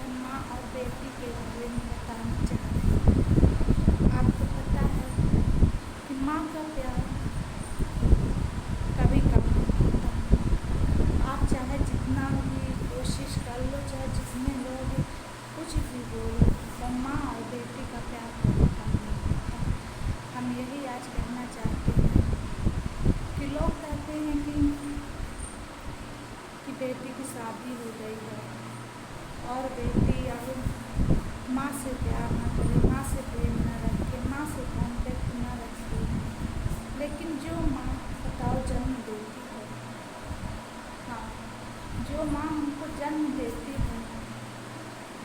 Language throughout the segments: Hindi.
हम माँ और बेटी के बारे में बताना चाह रहे हैं। आपको पता है कि माँ का प्यार कभी कम नहीं होता। आप चाहे जितना भी कोशिश कर लो, चाहे जितने लोग कुछ भी बोलो, तो माँ और बेटी का प्यार कभी कम नहीं होता। हम यही आज कहना चाहते हैं कि लोग कहते हैं कि बेटी की शादी हो गई है और बेटी अगर माँ से प्यार न करे, माँ से प्रेम न रखे, माँ से कॉन्टेक्ट न रखे, लेकिन जो माँ बताओ जन्म देती है, हाँ, जो माँ हमको जन्म देती है,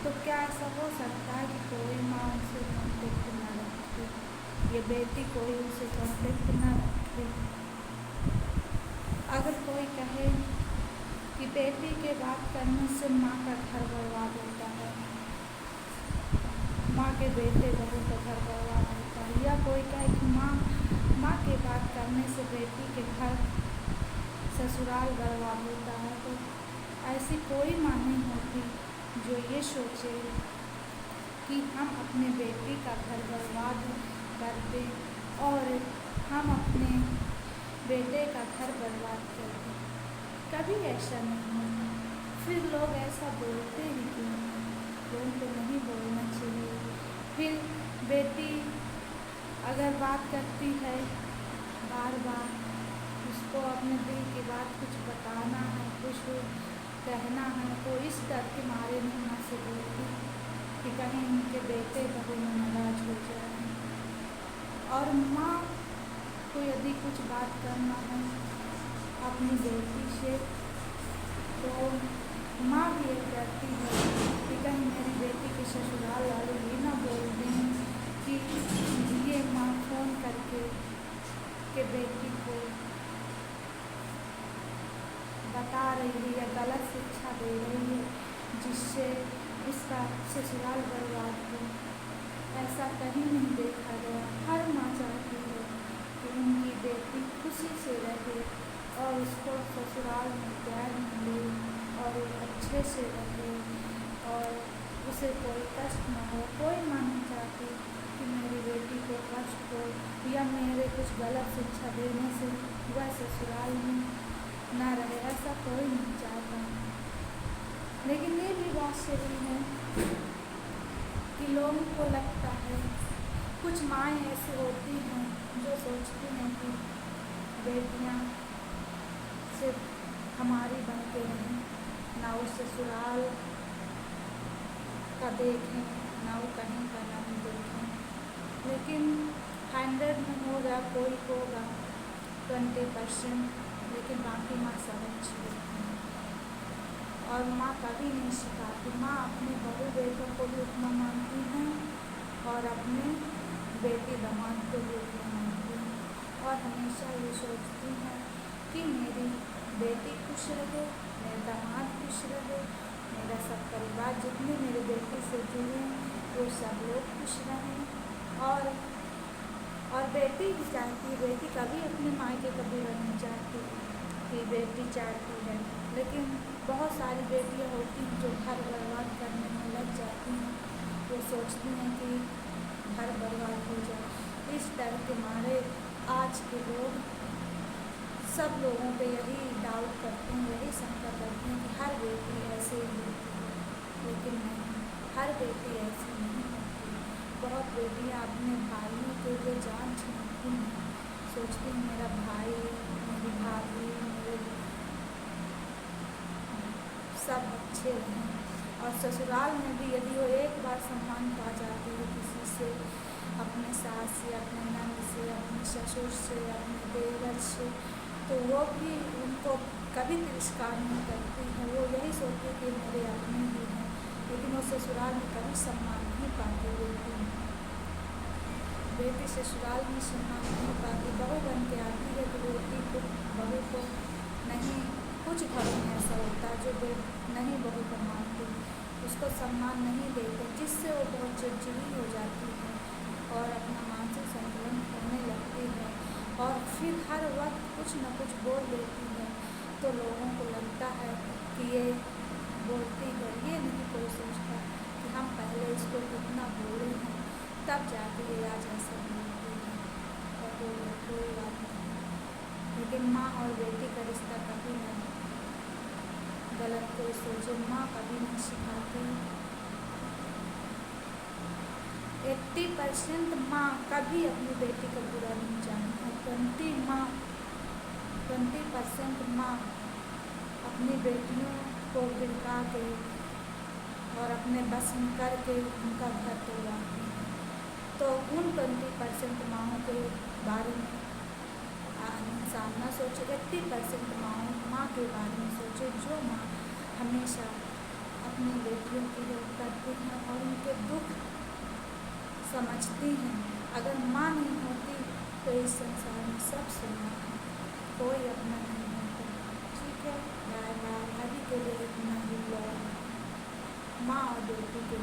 तो क्या ऐसा हो सकता है कि कोई माँ उनसे कॉन्टेक्ट न रखे, ये बेटी कोई उनसे कॉन्टेक्ट न रखे? अगर कोई कहे कि बेटी के बात करने से माँ का घर बर्बाद होता है, माँ के बेटे बहू का घर बर्बाद होता है, या कोई कहे कि माँ के बात करने से बेटी के घर ससुराल बर्बाद होता है, तो ऐसी कोई माँ नहीं होती जो ये सोचे कि हम अपने बेटी का घर बर्बाद कर दें और हम अपने बेटे का घर बर्बाद कर दें। कभी ऐसा नहीं होता। फिर लोग ऐसा बोलते ही क्यों? लोगों को नहीं बोलना चाहिए। फिर बेटी अगर बात करती है बार बार, उसको अपने दिल की बात कुछ बताना है, कुछ कहना है, तो इस डर के मारे नहीं माँ से बोलती कि कहीं उनके बेटे बहू में नाराज हो जाए। और माँ को यदि कुछ बात करना है अपनी बेटी से, तो माँ भी ये कहती है कि कहीं मेरी बेटी के ससुराल वाले ये ना बोल दें कि ये माँ फ़ोन करके के बेटी को बता रही है या गलत शिक्षा दे रही है जिससे इसका ससुराल बर्बाद हो। ऐसा कहीं नहीं देखा गया। हर माँ चाहती है कि उनकी बेटी खुशी से रहे और उसको ससुराल में प्यार मिले और वो अच्छे से रहे और उसे कोई कष्ट न हो। कोई माँ नहीं चाहती कि मेरी बेटी को कष्ट हो या मेरे कुछ गलत शिक्षा देने से वह ससुराल में ना रहे, ऐसा कोई नहीं चाहता। लेकिन ये भी बात सही है कि लोगों को लगता है, कुछ माएँ ऐसी होती हैं जो सोचती हैं कि बेटियाँ सिर्फ हमारी बन के रहें, ना वो ससुराल का देखें, ना वो कहीं का नहीं देखें। लेकिन 100 में होगा, कोई होगा 20%, लेकिन बाकी माँ समझ लेती हैं। और माँ कभी नहीं सिखाती। माँ अपने बहू बेटों को भी उतना मानती हैं और अपने बेटी दामाद को भी उतना मानती हैं और हमेशा ये सोचती हैं कि मेरी बेटी खुश रहे, मेरा दामाद खुश रहे, मेरा सब परिवार जितने मेरे बेटी से जुड़े वो सब लोग खुश रहें। और बेटी भी चाहती है, बेटी कभी अपने मायके कभी रहना चाहती कि बेटी चाहती है, लेकिन बहुत सारी बेटियां होती हैं जो घर बर्बाद करने में लग जाती हैं। वो सोचती हैं कि घर बर्बाद हो जाए। इस डर के मारे आज के लोग सब लोगों पे यही डाउट करते हैं, यही शंका करते हैं कि हर बेटी ऐसे ही होती है, लेकिन नहीं, हर बेटी ऐसी नहीं होती। बहुत बेटियां अपने भाइयों के लिए जान छूटती हैं, सोचती हैं मेरा भाई, मेरी भाभी, मेरे सब अच्छे रहें। और ससुराल में भी यदि वो एक बार सम्मान पा जाती है किसी से, अपने सास से, अपने नंद से, अपने ससुर से, अपने देवर से, तो वो भी उनको कभी तिरस्कार नहीं करती है। वो यही सोचती कि मेरे अपने ही हैं, लेकिन वो ससुराल में कभी सम्मान नहीं पाती बेटी। बेटी ससुराल में सम्मान नहीं पाती, बहू बन के आती है तो बेटी को, बहू को नहीं, कुछ घरों में ऐसा होता है जो नहीं बहू को मानती, उसको सम्मान नहीं देते, जिससे वो बहुत चिड़चिड़ी हो जाती है और अपना मानसिक संतुलन खोने लगती है और फिर हर वक्त कुछ न कुछ बोल देती है। तो लोगों को लगता है कि ये बोलती है, ये नहीं कोई सोचता पहले इसको कितना बोले हैं, तब जाके ये आज ऐसा बोलती है। तो कोई बात नहीं, लेकिन माँ और बेटी का रिश्ता कभी नहीं गलत कोई सोचे, माँ कभी नहीं सिखाती। 80% माँ कभी अपनी बेटी का बुरा नहीं जानती, 20% माँ अपनी बेटियों को गिरका के और अपने बस में करके उनका घर तोड़वाती हैं। तो उन 20% माँओं के बारे में इंसान न सोचे, 80% माँ के बारे में सोचे, जो माँ हमेशा अपनी बेटियों की हेल्प करती हैं और उनके दुख समझती हैं। अगर माँ नहीं होती तो इस संसार में सब सुनना है, कोई अपना नहीं होता। ठीक है, बाय बाय। अभी के लिए इतना ही ब्लॉग माँ और बेटी के